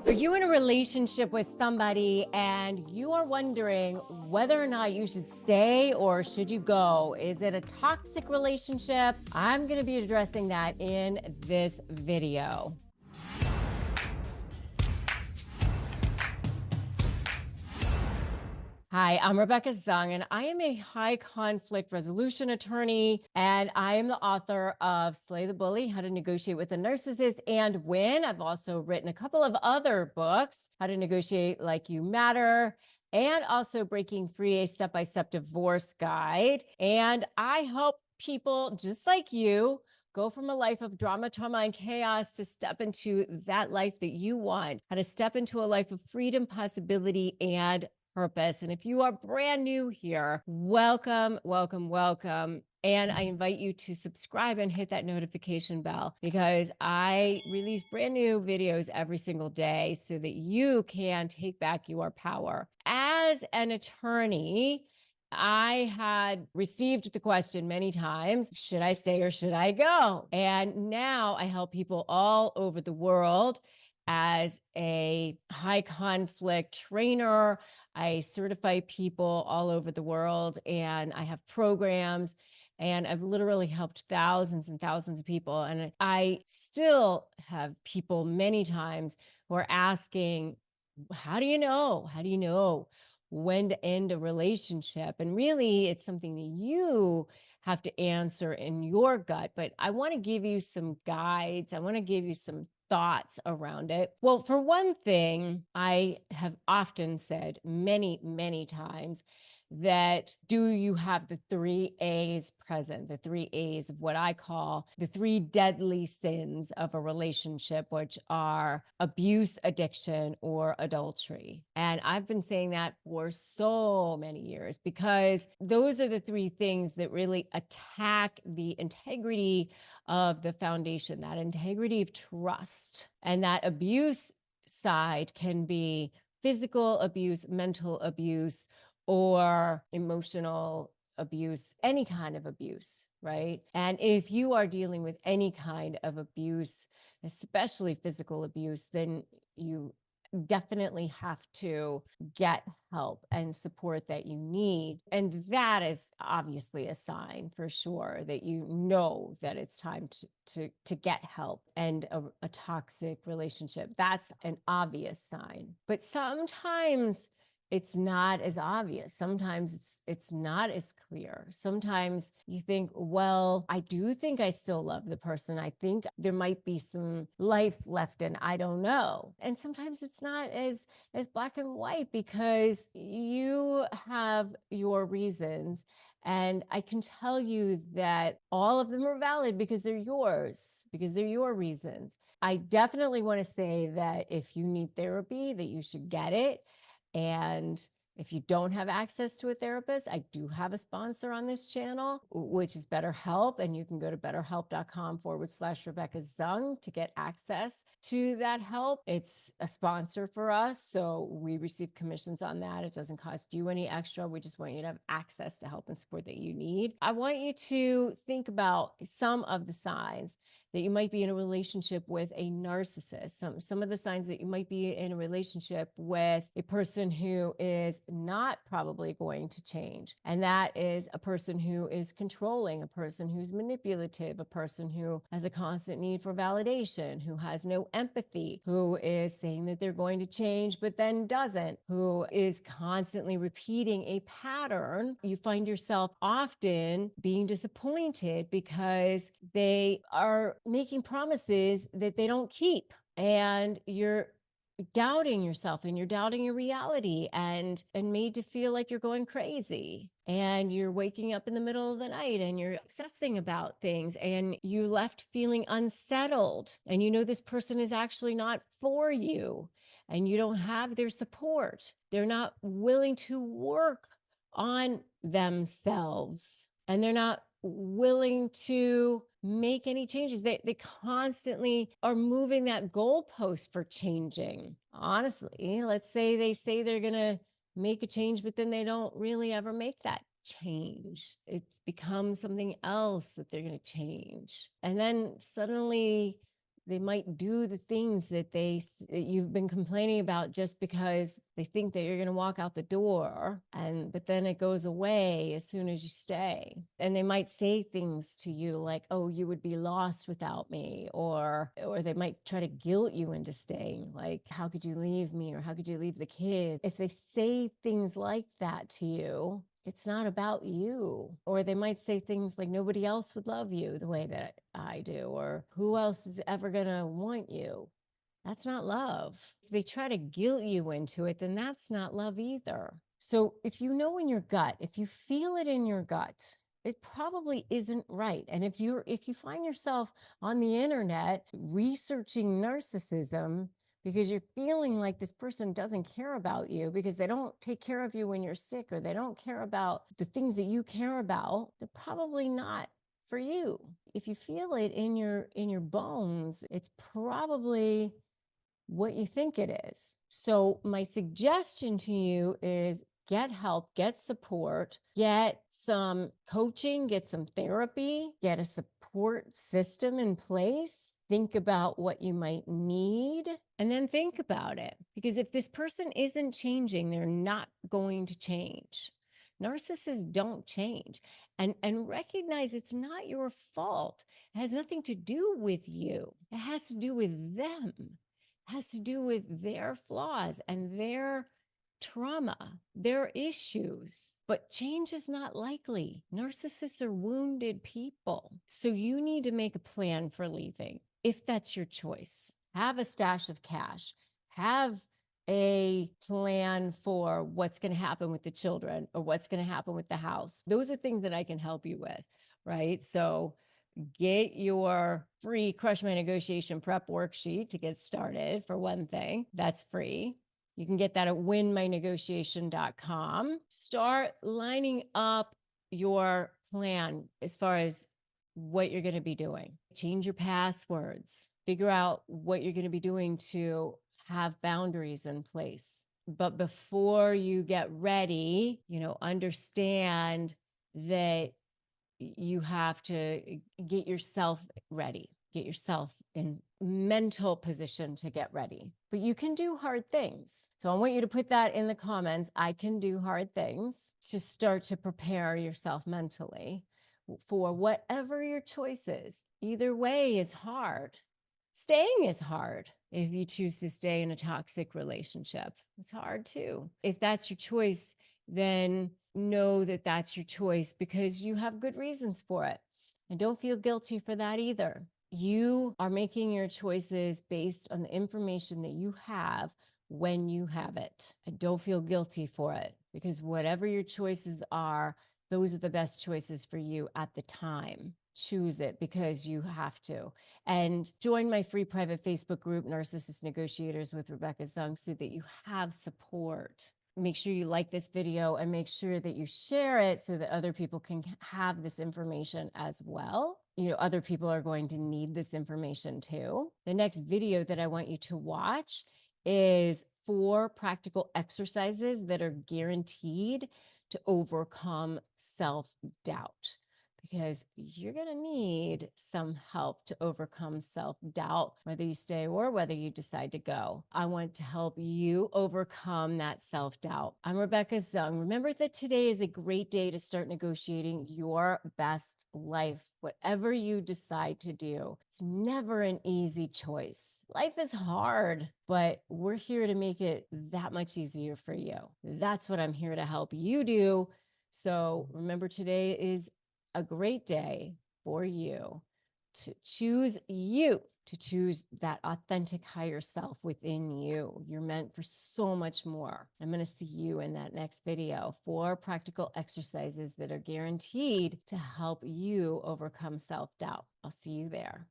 Are you in a relationship with somebody and you are wondering whether or not you should stay or should you go? Is it a toxic relationship? I'm going to be addressing that in this video. Hi, I'm Rebecca Zung, and I am a high conflict resolution attorney, and I am the author of Slay the Bully, How to Negotiate with a Narcissist and Win. I've also written a couple of other books, How to Negotiate Like You Matter, and also Breaking Free, a step-by-step divorce guide. And I help people just like you go from a life of drama, trauma, and chaos to step into that life that you want, how to step into a life of freedom, possibility, and purpose. And if you are brand new here, welcome, welcome, welcome. And I invite you to subscribe and hit that notification bell because I release brand new videos every single day so that you can take back your power. As an attorney, I had received the question many times, should I stay or should I go? And now I help people all over the world as a high conflict trainer. I certify people all over the world and I have programs and I've literally helped thousands and thousands of people. And I still have people many times who are asking, how do you know? How do you know when to end a relationship? And really, it's something that you have to answer in your gut. But I want to give you some guides. I want to give you some thoughts around it. Well, for one thing, I have often said many, many times that do you have the 3 A's present, the 3 A's of what I call the 3 deadly sins of a relationship, which are abuse, addiction, or adultery. And I've been saying that for so many years because those are the 3 things that really attack the integrity of the foundation, that integrity of trust. And that abuse side can be physical abuse, mental abuse, or emotional abuse, any kind of abuse, right? And if you are dealing with any kind of abuse, especially physical abuse, then you definitely have to get help and support that you need. And that is obviously a sign for sure that you know that it's time to get help and a toxic relationship. That's an obvious sign. But sometimes it's not as obvious. Sometimes it's not as clear. Sometimes you think, well, I do think I still love the person. I think there might be some life left in, I don't know. And sometimes it's not as black and white because you have your reasons. And I can tell you that all of them are valid because they're yours, because they're your reasons. I definitely want to say that if you need therapy, that you should get it. And if you don't have access to a therapist, I do have a sponsor on this channel, which is BetterHelp. And you can go to betterhelp.com/Rebecca Zung to get access to that help. It's a sponsor for us, so we receive commissions on that. It doesn't cost you any extra. We just want you to have access to help and support that you need. I want you to think about some of the signs that you might be in a relationship with a narcissist. Some of the signs that you might be in a relationship with a person who is not probably going to change. And that is a person who is controlling, a person who's manipulative, a person who has a constant need for validation, who has no empathy, who is saying that they're going to change, but then doesn't, who is constantly repeating a pattern. You find yourself often being disappointed because they are making promises that they don't keep. And you're doubting yourself and you're doubting your reality and made to feel like you're going crazy. And you're waking up in the middle of the night and you're obsessing about things and you left feeling unsettled. And you know this person is actually not for you and you don't have their support. They're not willing to work on themselves and they're not willing to make any changes. They constantly are moving that goalpost for changing. Honestly, let's say they say they're going to make a change, but then they don't really ever make that change. It's become something else that they're going to change. And then suddenly They might do the things that you've been complaining about just because they think that you're going to walk out the door, but then it goes away as soon as you stay. And they might say things to you like, "Oh, you would be lost without me," or they might try to guilt you into staying, like, "How could you leave me?" or "How could you leave the kids?" If they say things like that to you, it's not about you. Or they might say things like, "Nobody else would love you the way that I do," or "Who else is ever going to want you?" That's not love. If they try to guilt you into it, then that's not love either. So if you know in your gut, if you feel it in your gut, it probably isn't right. And if you find yourself on the internet researching narcissism because you're feeling like this person doesn't care about you because they don't take care of you when you're sick, or they don't care about the things that you care about, they're probably not for you. If you feel it in your bones, it's probably what you think it is. So my suggestion to you is get help, get support, get some coaching, get some therapy, get a support system in place. Think about what you might need, and then think about it. Because if this person isn't changing, they're not going to change. Narcissists don't change. And recognize it's not your fault. It has nothing to do with you. It has to do with them. Has to do with their flaws and their trauma, their issues. But change is not likely. Narcissists are wounded people. So you need to make a plan for leaving, if that's your choice. Have a stash of cash. Have a plan for what's going to happen with the children or what's going to happen with the house. Those are things that I can help you with, right? So get your free Crush My Negotiation prep worksheet to get started, for one thing. That's free. You can get that at winmynegotiation.com. Start lining up your plan as far as what you're going to be doing. Change your passwords. Figure out what you're going to be doing to have boundaries in place. But before you get ready, understand that you have to get yourself ready, get yourself in mental position to get ready. But you can do hard things. So I want you to put that in the comments. I can do hard things, to start to prepare yourself mentally for whatever your choice is. Either way is hard. Staying is hard. If you choose to stay in a toxic relationship, it's hard too. If that's your choice, then know that that's your choice because you have good reasons for it. And don't feel guilty for that either. You are making your choices based on the information that you have when you have it. And don't feel guilty for it, because whatever your choices are, those are the best choices for you at the time. Choose it because you have to. And join my free private Facebook group, Narcissist Negotiators with Rebecca Zung, so that you have support. Make sure you like this video and make sure that you share it so that other people can have this information as well. Other people are going to need this information too. The next video that I want you to watch is 4 practical exercises that are guaranteed to overcome self-doubt, because you're going to need some help to overcome self-doubt, whether you stay or whether you decide to go. I want to help you overcome that self-doubt. I'm Rebecca Zung. Remember that today is a great day to start negotiating your best life, whatever you decide to do. It's never an easy choice. Life is hard, but we're here to make it that much easier for you. That's what I'm here to help you do. So remember, today is a great day for you to choose that authentic higher self within you. You're meant for so much more. I'm going to see you in that next video. 4 practical exercises that are guaranteed to help you overcome self-doubt. I'll see you there.